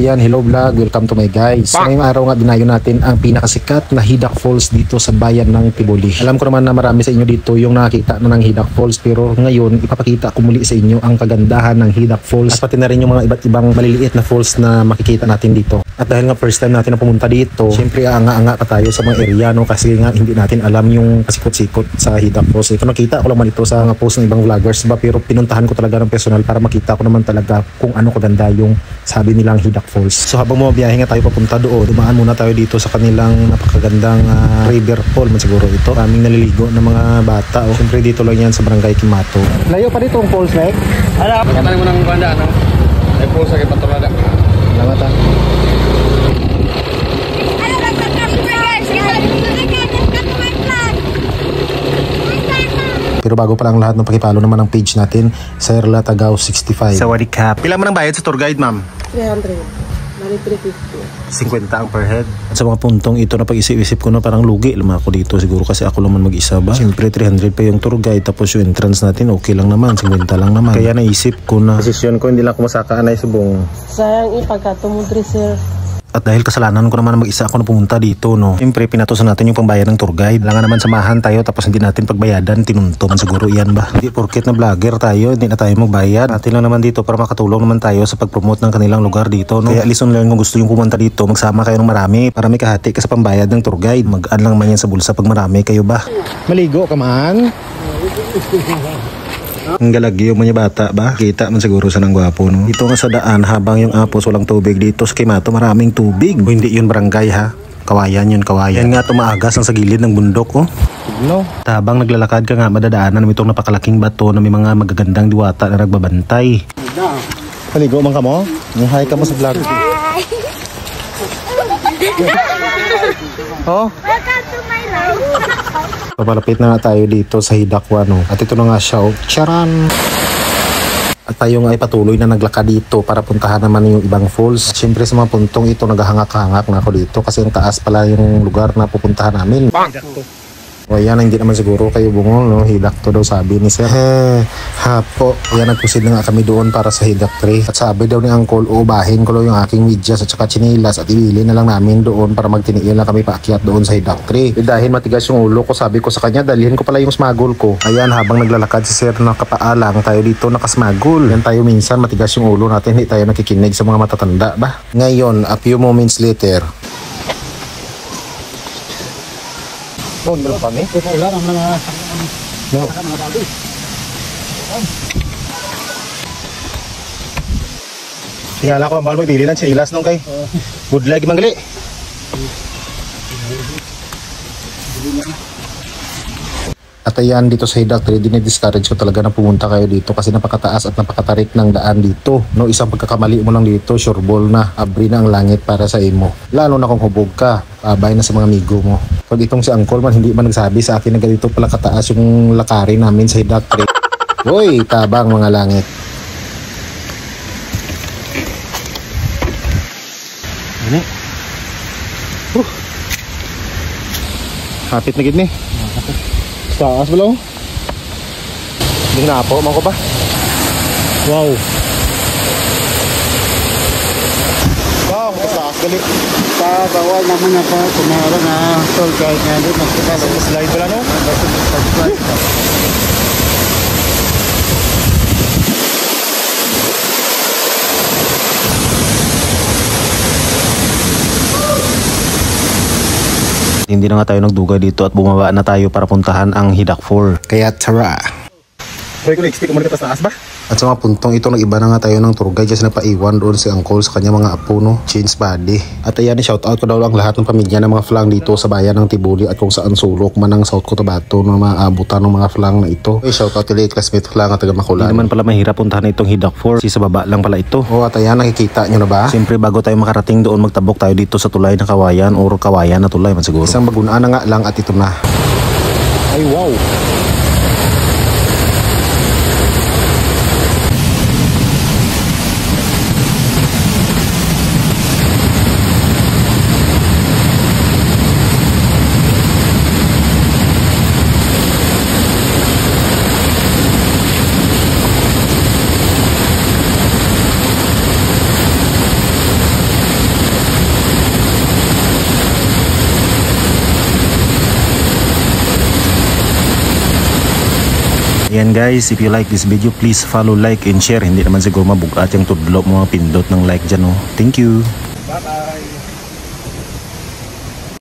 ayan, hello vlog, welcome to my guys. Ngayong araw nga dinayo natin ang pinakasikat na Hidak Falls dito sa bayan ng Tibuli. Alam ko naman na marami sa inyo dito yung nakakita na ng Hidak Falls, pero ngayon ipapakita ko muli sa inyo ang kagandahan ng Hidak Falls at pati na rin yung mga iba't ibang maliliit na falls na makikita natin dito. At dahil nga first time natin na pumunta dito, syempre anga-anga pa tayo sa mga area, no, kasi nga hindi natin alam yung pasikot-sikot sa Hidak Falls. Ito nakita ko lang ito sa mga post ng ibang vloggers ba, pero pinuntahan ko talaga ng personal para makita ko naman talaga kung ano kaganda yung sabi nilang Hidak Falls. So habang bumabiyahe nga tayo papunta doon, dumaan muna tayo dito sa kanilang napakagandang river fall man siguro ito. Kaming naliligo ng mga bata. O syempre dito lang yan sa Barangay Kimato. Layo pa dito ang falls, Mike? Ala, pagkatanin mo ng banda, no? Ay falls sa Kipatorada. Salamat ha. Pero bago pa lang lahat ng pakipalo naman ang page natin, Sir Latagaw 65. Sawadikap. Pila man ang bayad sa tour guide, ma'am? 300. Bali 350. 50 ang per head. At sa mga puntong ito na pag-isip-isip ko na parang lugi naman ako dito siguro kasi ako lang man mag-isa ba. Siyempre 300 pa yung tour guide tapos yung entrance natin okay lang naman, 50 lang naman. Kaya naisip ko na desisyon ko hindi lang ako masakaan ay subong. Sayang ipagkatumudri sir. At dahil kasalanan ko naman na mag-isa ako na pumunta dito, no. Siyempre pinatusan natin yung pambayad ng tour guide. Kailangan naman samahan tayo tapos hindi natin pagbayadan, tinuntuman siguro yan ba. Hindi porket na vlogger tayo, hindi na tayo magbayad. Natin lang naman dito para makatulong naman tayo sa pag-promote ng kanilang lugar dito, no. Kaya listen lang kung gusto yung pumunta dito, magsama kayo ng marami para may kahati ka sa pambayad ng tour guide. Mag-an lang man yan sa bulsa pag marami kayo ba. Maligo ka man? Ang galagyo mo niya bata ba? Kita man siguro sa nang gwapo, no? Dito nga sa daan habang yung apos walang tubig dito sa Kimato maraming tubig. O hindi yun barangay ha? Kawayan yun, kawayan. Yan nga tumaagas ang sa gilid ng bundok, oh. No. Habang naglalakad ka nga madadaanan ng itong napakalaking bato na may mga magagandang diwata na nagbabantay. Maligo man ka mo? Hi ka mo sa vlog. Oh? Welcome to my life. Papalapit na nga tayo dito sa Hidakwa, no? At ito na nga siya, oh. Charan! At tayo nga ay patuloy na naglakad dito para puntahan naman yung ibang falls. At syempre sa mga puntong ito naghahangak-hangak na ako dito kasi ang taas pala yung lugar na pupuntahan namin. O yan, hindi naman siguro kayo bungol, no? Hidak to daw sabi ni Sir. Hapo. Yan, nagpusid na nga kami doon para sa Hidak 3. At sabi daw ni Uncle, ubahin ko lang yung aking medyas at saka chinilas at ibili na lang namin doon para magtiniil na kami paakyat doon sa Hidak 3. Dahil matigas yung ulo ko, sabi ko sa kanya, dalhin ko pala yung smagol ko. Ayan, habang naglalakad si Sir nakapaalang tayo dito nakasmagol. Yan tayo minsan, matigas yung ulo natin, hindi tayo nakikinig sa mga matatanda ba? Ngayon, a few moments later. Oh, meron kami? Wala ang mga... No. Tingala ko ang balmo, pili ng chilas nung kay. Good leg, manggali. At ayan, dito sa Hidak 3, dinidiscourage ko talaga na pumunta kayo dito kasi napakataas at napakatarik ng daan dito. No, isang pagkakamali mo lang dito, sure ball na, abri na ang langit para sa imo. Lalo na kung hubog ka, abay na sa mga amigo mo. Pag itong si Uncle man, hindi man nagsabi sa akin na ganito pala kataas yung lakarin namin sa Hidak 3. Hoy, tabang mga langit. Ano? Hapit na gid ni. Taas ba lang? Hindi na po, man ko ba? Wow! Wow, taas galit. Bawal naman na pa, kumara na tour guide nga doon. Slide pala no? Hindi na nga tayo nagdugay dito at bumaba na tayo para puntahan ang Hidak 4. Kaya tara! Pwede ko na-expect umalit ka taas ba? At sa mga puntong ito, nag-iba na nga tayo ng tour guide kasi napaiwan doon si Uncle sa kanya mga apo, no? Change body. At ayan, shoutout ko daw lang lahat ng pamilya ng mga flang dito sa bayan ng Tibuli at kung saan sulok man ng South Cotabato na maabutan ng mga flang na ito. Okay, shoutout kay classmate flang at taga Makulan. Hindi naman pala mahirap puntahan itong Hidak 4 kasi sa baba lang pala ito. Oh, at ayan, nakikita nyo na ba? Siyempre bago tayo makarating doon, magtabok tayo dito sa tulay ng Kawayan or Kawayan na tulay man siguro. Isang bagunaan na nga lang at ito na. Ay wow! Ayan guys, if you like this video, please follow, like, and share. Hindi naman siguro mabugat yung tudlo mga pindot ng like dyan. Oh. Thank you. Bye-bye.